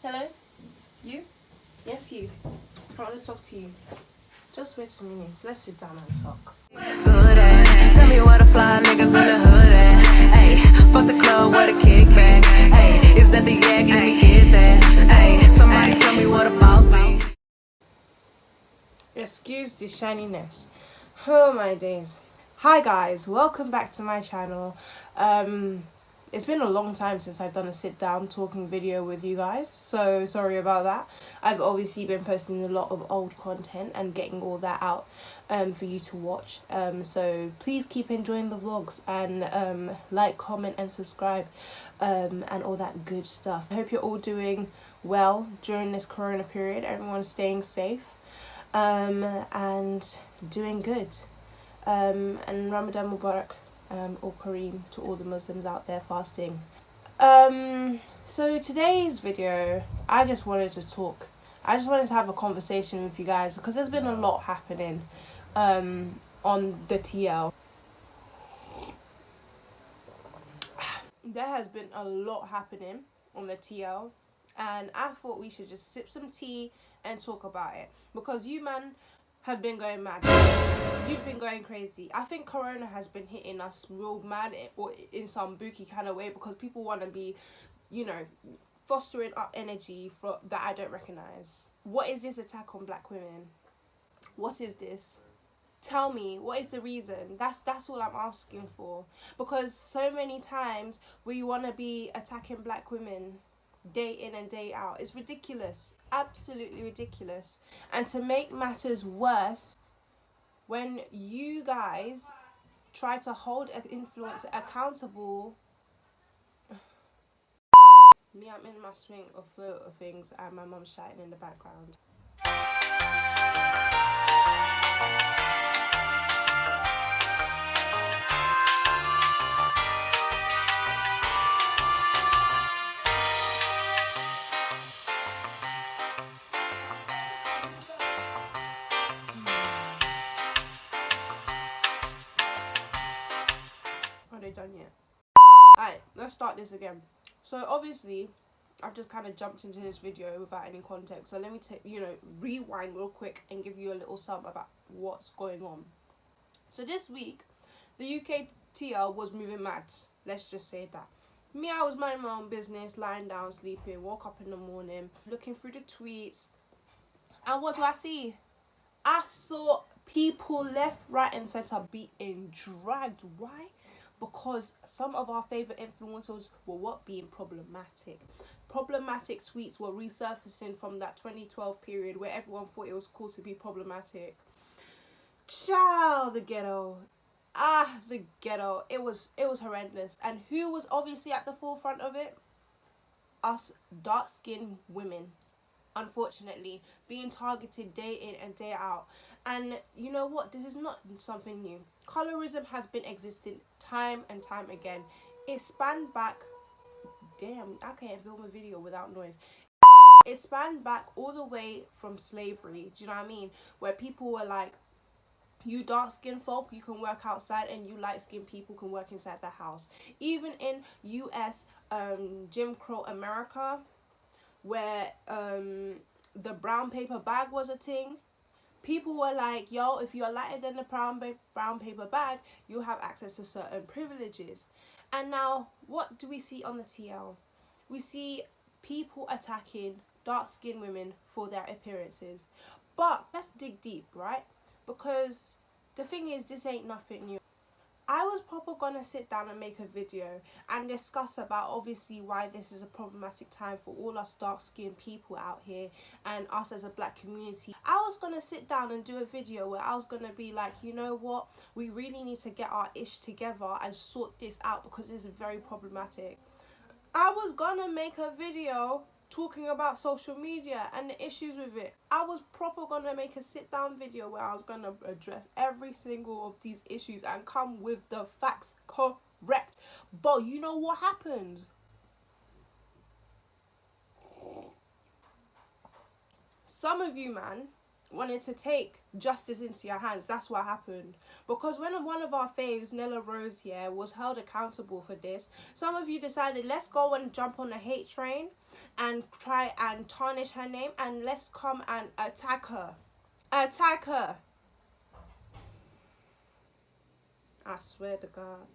Hello? You? Yes, you. I want to talk to you. Just wait 2 minutes. Let's sit down and talk. Good at. Tell me what the fly niggas in the hood at. Hey, fuck the club, what a kickback. Hey, is that the yak? Let me get that. Hey, somebody tell me what a boss be. Excuse the shininess. Oh my days. Hi guys, welcome back to my channel. It's been a long time since I've done a sit down talking video with you guys, so sorry about that. I've obviously been posting a lot of old content and getting all that out for you to watch. So please keep enjoying the vlogs and like, comment and subscribe and all that good stuff. I hope you're all doing well during this corona period. Everyone's staying safe and doing good. And Ramadan Mubarak or Kareem to all the Muslims out there fasting. So today's video, I just wanted to talk. I just wanted to have a conversation with you guys because there's been a lot happening on the TL. There has been a lot happening on the TL, and I thought we should just sip some tea and talk about it because you man have been going mad. You've been going crazy. I think Corona has been hitting us real mad or in some booky kind of way because people want to be, you know, fostering up energy for that I don't recognize. What is this attack on black women? What is this? Tell me, what is the reason? That's all I'm asking for. Because so many times we want to be attacking black women day in and day out. It's ridiculous. Absolutely ridiculous. And to make matters worse, when you guys try to hold an influencer accountable, me, I'm in my swing of flow of things and my mum's shouting in the background. Are they done yet? Alright, let's start this again. So obviously I've just kind of jumped into this video without any context, so let me rewind real quick and give you a little sum about what's going on. So this week the UK TL was moving mad, let's just say that. Me, I was minding my own business, lying down, sleeping, woke up in the morning, looking through the tweets, and what do I see? I saw people left, right and centre being dragged. Why? Because some of our favourite influencers were being problematic. Problematic tweets were resurfacing from that 2012 period where everyone thought it was cool to be problematic. Child, the ghetto. The ghetto. It was horrendous. And who was obviously at the forefront of it? Us dark-skinned women. Unfortunately, being targeted day in and day out. And you know what? This is not something new. Colorism has been existing time and time again. It spanned back... Damn, I can't film a video without noise. It spanned back all the way from slavery. Do you know what I mean? Where people were like, you dark-skinned folk, you can work outside, and you light-skinned people can work inside the house. Even in US, Jim Crow America, where the brown paper bag was a thing, people were like, yo, if you're lighter than the brown paper bag, you have access to certain privileges. And now, what do we see on the TL? We see people attacking dark-skinned women for their appearances. But let's dig deep, right? Because the thing is, this ain't nothing new. I was probably gonna sit down and make a video and discuss about obviously why this is a problematic time for all us dark-skinned people out here and us as a black community. I was gonna sit down and do a video where I was gonna be like, you know what, we really need to get our ish together and sort this out because this is very problematic. I was gonna make a video talking about social media and the issues with it. I was proper gonna make a sit down video where I was gonna address every single of these issues and come with the facts correct. But you know what happened? Some of you, man, wanted to take justice into your hands. That's what happened. Because when one of our faves, Nella was held accountable for this, some of you decided, let's go and jump on the hate train and try and tarnish her name, and let's come and attack her. Attack her. I swear to God.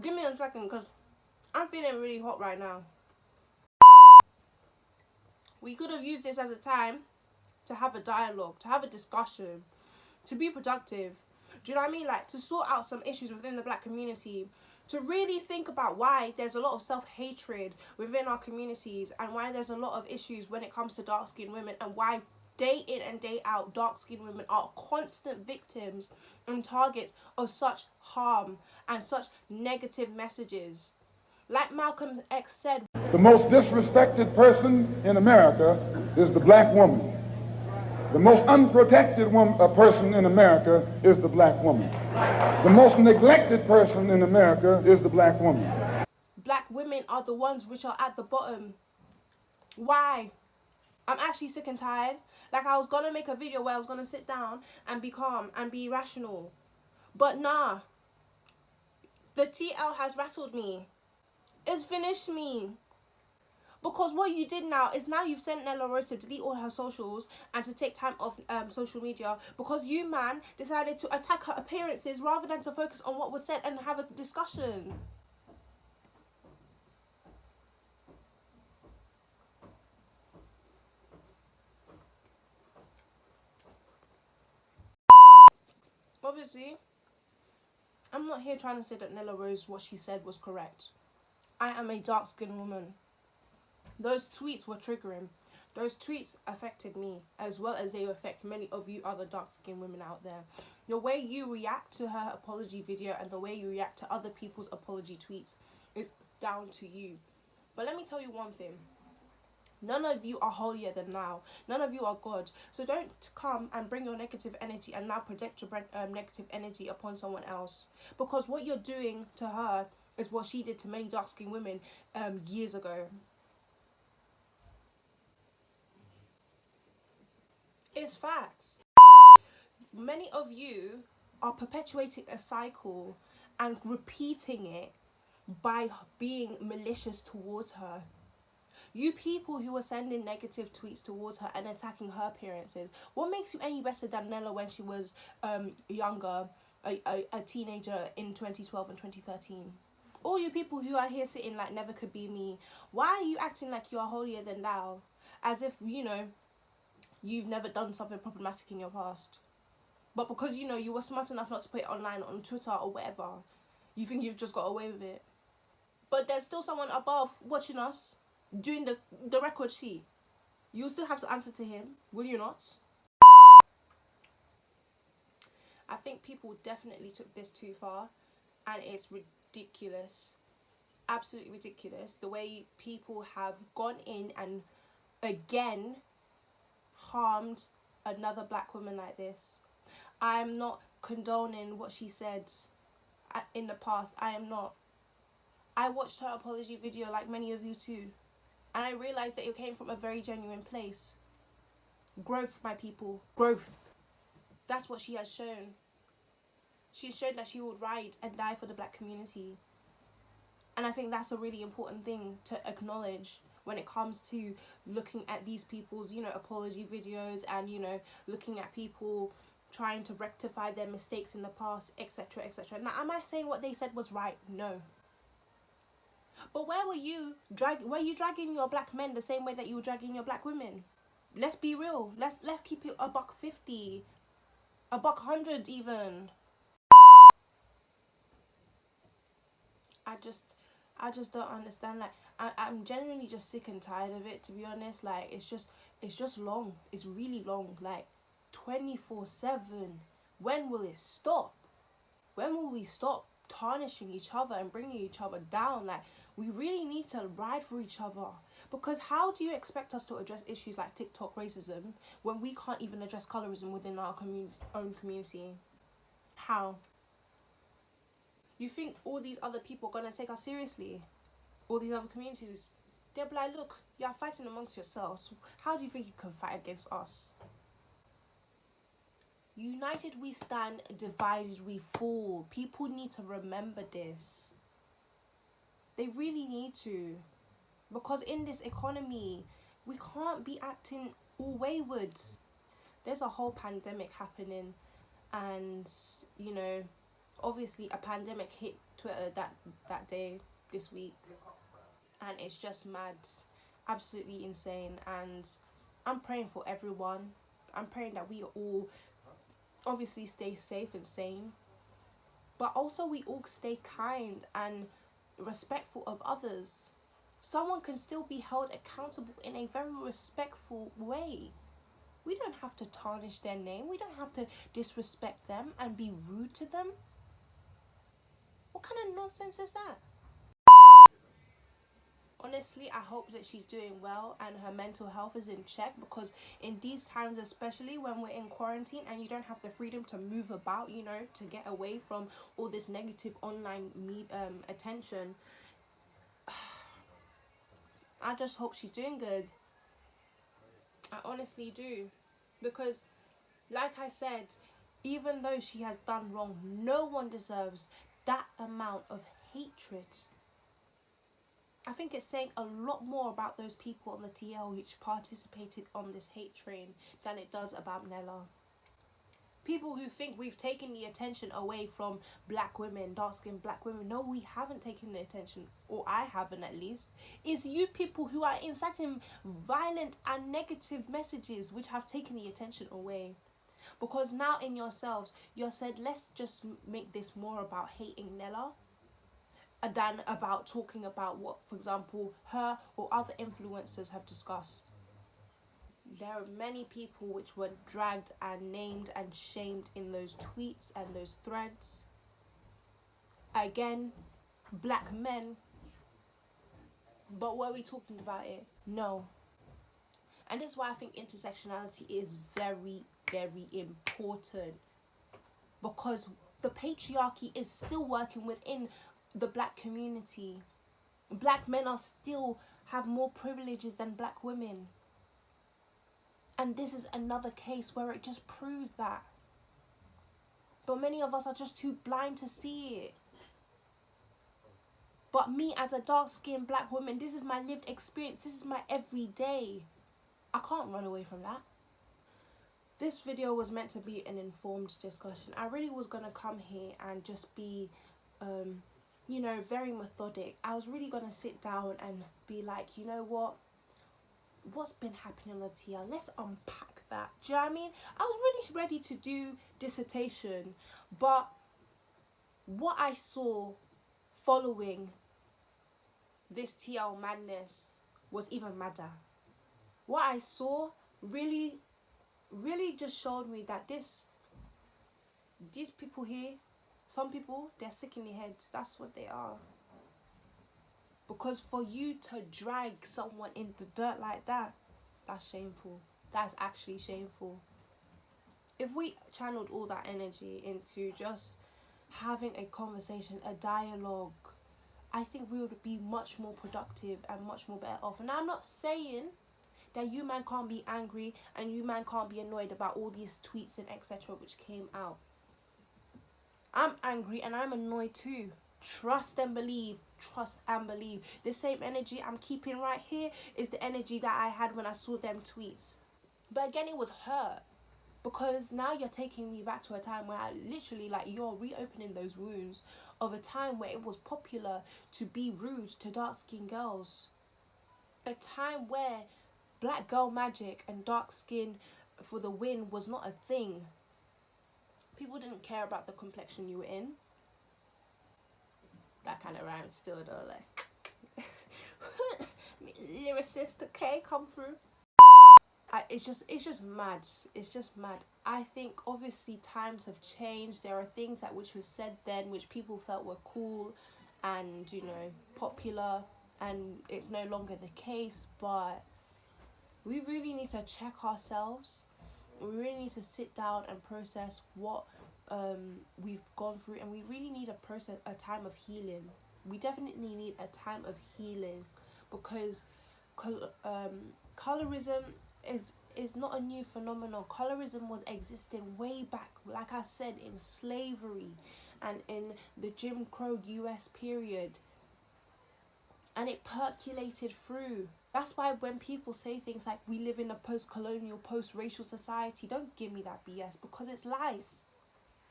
Give me a second, because I'm feeling really hot right now. We could have used this as a time to have a dialogue, to have a discussion, to be productive. Do you know what I mean? Like, to sort out some issues within the black community, to really think about why there's a lot of self-hatred within our communities, and why there's a lot of issues when it comes to dark-skinned women, and why day in and day out dark-skinned women are constant victims and targets of such harm and such negative messages. Like Malcolm X said, the most disrespected person in America is the black woman. The most unprotected person in America is the black woman. The most neglected person in America is the black woman. Black women are the ones which are at the bottom. Why? I'm actually sick and tired. Like, I was gonna make a video where I was gonna sit down and be calm and be rational. But nah. The TL has rattled me. It's finished me. Because what you did now is now you've sent Nella Rose to delete all her socials and to take time off social media, because you, man, decided to attack her appearances rather than to focus on what was said and have a discussion. Obviously, I'm not here trying to say that Nella Rose, what she said was correct. I am a dark-skinned woman. Those tweets were triggering. Those tweets affected me, as well as they affect many of you other dark-skinned women out there. The way you react to her apology video and the way you react to other people's apology tweets is down to you. But let me tell you one thing. None of you are holier than thou. None of you are God. So don't come and bring your negative energy and now project your negative energy upon someone else. Because what you're doing to her is what she did to many dark-skinned women years ago. It's facts. Many of you are perpetuating a cycle and repeating it by being malicious towards her. You people who are sending negative tweets towards her and attacking her appearances, what makes you any better than Nella when she was younger, a teenager in 2012 and 2013? All you people who are here sitting like never could be me, why are you acting like you are holier than thou? As if, you know, you've never done something problematic in your past. But because, you know, you were smart enough not to put it online on Twitter or whatever, you think you've just got away with it. But there's still someone above watching us doing the record sheet. You'll still have to answer to him, will you not? I think people definitely took this too far, and it's ridiculous. Absolutely ridiculous. The way people have gone in and again harmed another black woman like this. I'm not condoning what she said in the past. I am not. I watched her apology video like many of you too, and I realised that it came from a very genuine place. Growth, my people. Growth. That's what she has shown. She's shown that she would ride and die for the black community. And I think that's a really important thing to acknowledge when it comes to looking at these people's, you know, apology videos and, you know, looking at people trying to rectify their mistakes in the past, etc., etc. Now, am I saying what they said was right? No. But where were you dragging your black men the same way that you were dragging your black women? Let's be real. Let's keep it $150, $100 even. I just don't understand. Like, I'm genuinely just sick and tired of it, to be honest. Like, it's just long. It's really long. Like, 24/7. When will it stop? When will we stop tarnishing each other and bringing each other down? Like, we really need to ride for each other. Because how do you expect us to address issues like TikTok racism when we can't even address colorism within our own community? How? You think all these other people are going to take us seriously? All these other communities, they'll be like, look, you're fighting amongst yourselves. How do you think you can fight against us? United we stand, divided we fall. People need to remember this. They really need to. Because in this economy, we can't be acting all waywards. There's a whole pandemic happening, and you know, obviously a pandemic hit Twitter that day this week, and it's just mad, absolutely insane. And I'm praying for everyone. I'm praying that we all obviously stay safe and sane, but also we all stay kind and respectful of others. Someone can still be held accountable in a very respectful way. We don't have to tarnish their name. We don't have to disrespect them and be rude to them. What kind of nonsense is that? Honestly, I hope that she's doing well and her mental health is in check, because in these times, especially when we're in quarantine and you don't have the freedom to move about, you know, to get away from all this negative online attention, I just hope she's doing good. I honestly do. Because, like I said, even though she has done wrong, no one deserves that amount of hatred. I think it's saying a lot more about those people on the TL which participated on this hate train than it does about Nella. People who think we've taken the attention away from black women, dark-skinned black women. No, we haven't taken the attention, or I haven't at least. It's you people who are inciting violent and negative messages which have taken the attention away. Because now in yourselves, you're said, let's just make this more about hating Nella than about talking about what, for example, her or other influencers have discussed. There are many people which were dragged and named and shamed in those tweets and those threads. Again, black men. But were we talking about it? No. And this is why I think intersectionality is very, very important. Because the patriarchy is still working within the black community. Black men are still have more privileges than black women. And this is another case where it just proves that. But many of us are just too blind to see it. But me as a dark-skinned black woman, this is my lived experience. This is my everyday. I can't run away from that. This video was meant to be an informed discussion. I really was going to come here and just be, you know, very methodic. I was really going to sit down and be like, you know what? What's been happening on the TL? Let's unpack that. Do you know what I mean? I was really ready to do dissertation. But what I saw following this TL madness was even madder. What I saw really just showed me that these people here, some people, they're sick in their heads. That's what they are. Because for you to drag someone in the dirt like that, that's shameful. That's actually shameful. If we channeled all that energy into just having a conversation, a dialogue, I think we would be much more productive and much more better off. And I'm not saying that you man can't be angry and you man can't be annoyed about all these tweets and etc. which came out. I'm angry and I'm annoyed too. Trust and believe. Trust and believe. The same energy I'm keeping right here is the energy that I had when I saw them tweets. But again, it was hurt. Because now you're taking me back to a time where I literally, like, you're reopening those wounds of a time where it was popular to be rude to dark-skinned girls. A time where black girl magic and dark skin for the win was not a thing. People didn't care about the complexion you were in. That kind of rhymes still though, like lyricist, okay, come through. It's just mad. It's just mad. I think obviously times have changed. There are things that which was said then which people felt were cool and, you know, popular, and it's no longer the case. But we really need to check ourselves. We really need to sit down and process what we've gone through, and we really need a time of healing. We definitely need a time of healing, because colorism is not a new phenomenon. Colorism was existing way back, like I said, in slavery and in the Jim Crow US period. and it percolated through. That's why when people say things like we live in a post-colonial, post-racial society, don't give me that BS, because it's lies.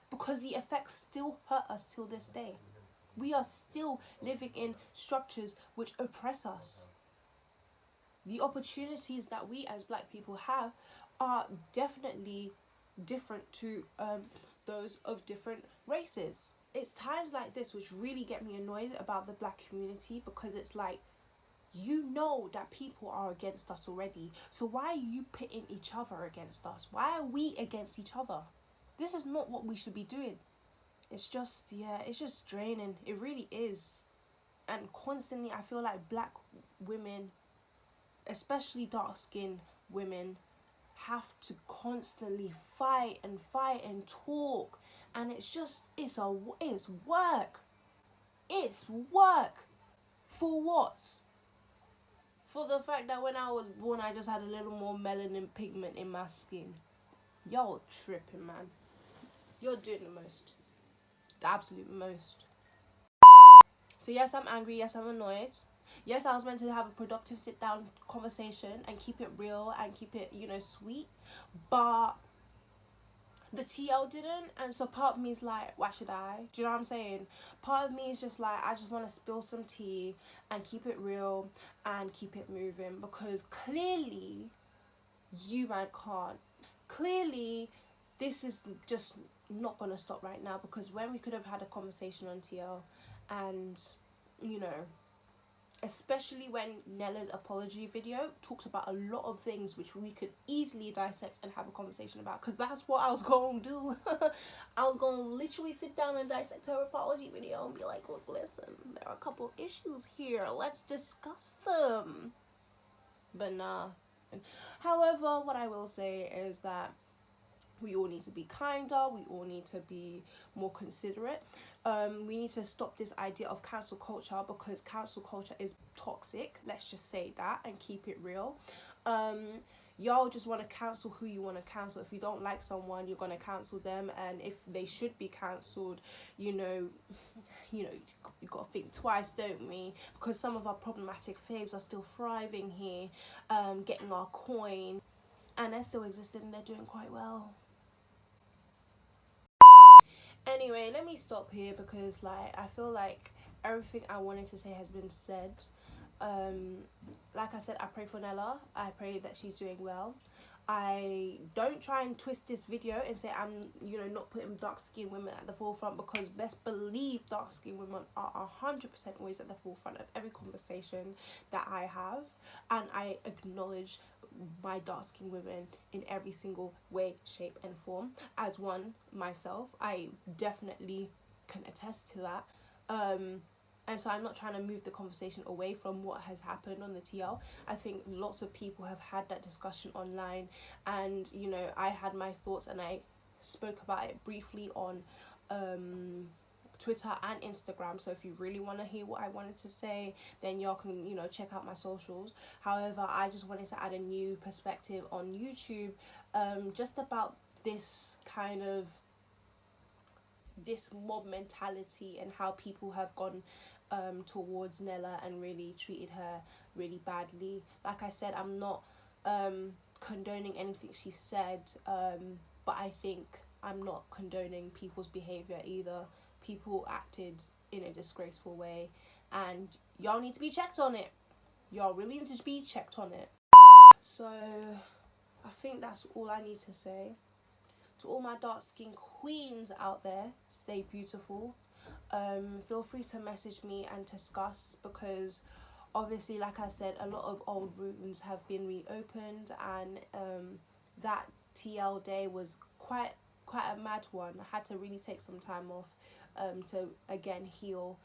Because the effects still hurt us till this day. We are still living in structures which oppress us. The opportunities that we as black people have are definitely different to those of different races. It's times like this which really get me annoyed about the black community, because it's like, you know that people are against us already, so why are you pitting each other against us? Why are we against each other? This is not what we should be doing. It's just, yeah, it's just draining. It really is. And constantly I feel like black women, especially dark-skinned women, have to constantly fight and talk, and it's work. It's work. For what? For the fact that when I was born I just had a little more melanin pigment in my skin. Y'all tripping, man. You're doing the most. The absolute most. So yes, I'm angry. Yes, I'm annoyed. Yes, I was meant to have a productive sit-down conversation and keep it real and keep it, sweet. But the TL didn't. And so part of me is like, why should I? Do you know what I'm saying? Part of me is just like, I just want to spill some tea and keep it real and keep it moving. Because clearly, you man can't. Clearly, this is just not going to stop right now. Because when we could have had a conversation on TL and, especially when Nella's apology video talks about a lot of things which we could easily dissect and have a conversation about, because that's what I was going to do. I was going to literally sit down and dissect her apology video and be like, look, listen, there are a couple of issues here, let's discuss them. But nah. However, what I will say is that we all need to be kinder, we all need to be more considerate. We need to stop this idea of cancel culture, because cancel culture is toxic. Let's just say that and keep it real. Y'all just want to cancel who you want to cancel. If you don't like someone, you're going to cancel them. And if they should be cancelled, you got to think twice, don't we? Because some of our problematic faves are still thriving here, getting our coin. And they're still existing and they're doing quite well. Anyway, let me stop here, because I feel like everything I wanted to say has been said. Like I said, I pray for Nella. I pray that she's doing well. I don't try and twist this video and say I'm, not putting dark-skinned women at the forefront, because best believe dark-skinned women are 100% always at the forefront of every conversation that I have, and I acknowledge my dark-skinned women in every single way, shape and form. As one myself, I definitely can attest to that. And so I'm not trying to move the conversation away from what has happened on the TL. I think lots of people have had that discussion online, and I had my thoughts and I spoke about it briefly on Twitter and Instagram. So if you really want to hear what I wanted to say, then y'all can check out my socials. However, I just wanted to add a new perspective on YouTube, just about this kind of this mob mentality and how people have gone towards Nella and really treated her really badly. Like I said, I'm not condoning anything she said, but I think I'm not condoning people's behaviour either. People acted in a disgraceful way, and y'all need to be checked on it. Y'all really need to be checked on it. So I think that's all I need to say. To all my dark-skinned queens out there, stay beautiful. Feel free to message me and discuss, because obviously, like I said, a lot of old wounds have been reopened, and that TL day was quite a mad one. I had to really take some time off to again heal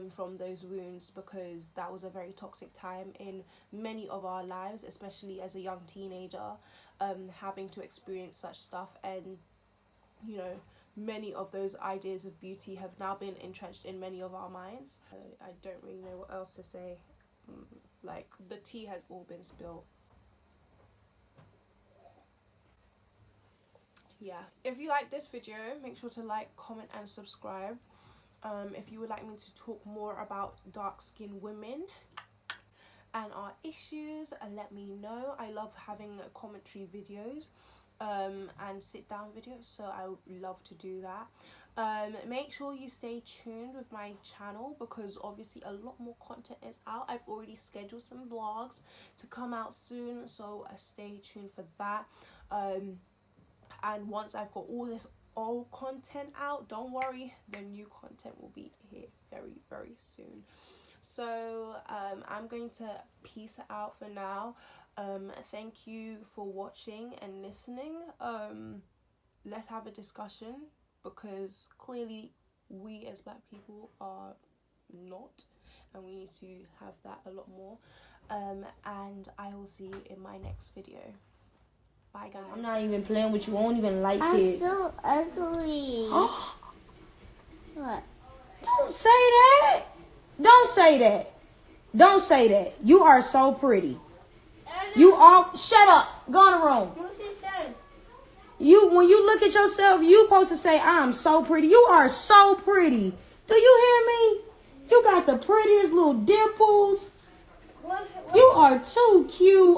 from those wounds, because that was a very toxic time in many of our lives, especially as a young teenager, having to experience such stuff. And many of those ideas of beauty have now been entrenched in many of our minds. I don't really know what else to say. Like, the tea has all been spilled. Yeah, if you like this video, make sure to like, comment and subscribe. If you would like me to talk more about dark-skinned women, and our issues, let me know. I love having commentary videos and sit down videos, so I would love to do that. Make sure you stay tuned with my channel, because obviously a lot more content is out. I've already scheduled some vlogs to come out soon, so stay tuned for that. And once I've got all this old content out, don't worry, the new content will be here very, very soon. So I'm going to peace out for now. Thank you for watching and listening. Let's have a discussion, because clearly we as Black people are not, and we need to have that a lot more. And I will see you in my next video. Bye, guys. I'm not even playing with you. I don't even like I'm kids. so ugly. What? Don't say that. Don't say that. Don't say that. You are so pretty. You all shut up. Go in the room. What's he saying? When you look at yourself, you supposed to say, I'm so pretty. You are so pretty. Do you hear me? You got the prettiest little dimples. You are too cute.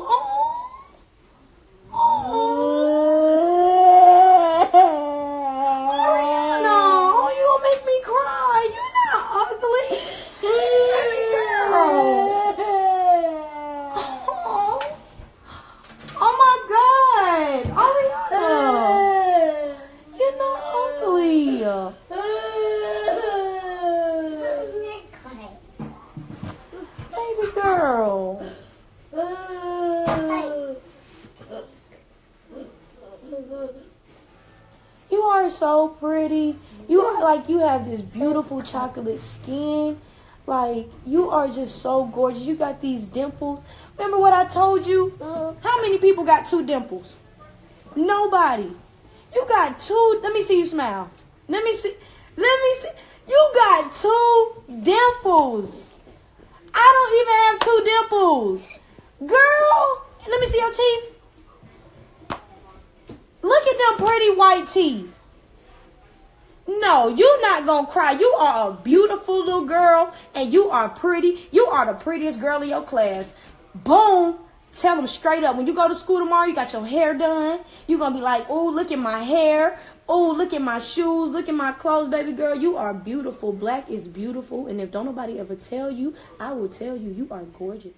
No, you gonna make me cry. You're not ugly. Oh my God, Ariana, you're not ugly. Baby girl. You are so pretty. You are like, you have this beautiful chocolate skin. Like, you are just so gorgeous. You got these dimples. Remember what I told you? How many people got 2 dimples? Nobody. You got 2. Let me see you smile. Let me see. You got 2 dimples. I don't even have 2 dimples. Girl, let me see your teeth. Look at them pretty white teeth. No, you're not going to cry. You are a beautiful little girl, and you are pretty. You are the prettiest girl in your class. Boom. Tell them straight up. When you go to school tomorrow, you got your hair done. You're going to be like, oh, look at my hair. Oh, look at my shoes. Look at my clothes, baby girl. You are beautiful. Black is beautiful. And if don't nobody ever tell you, I will tell you, you are gorgeous.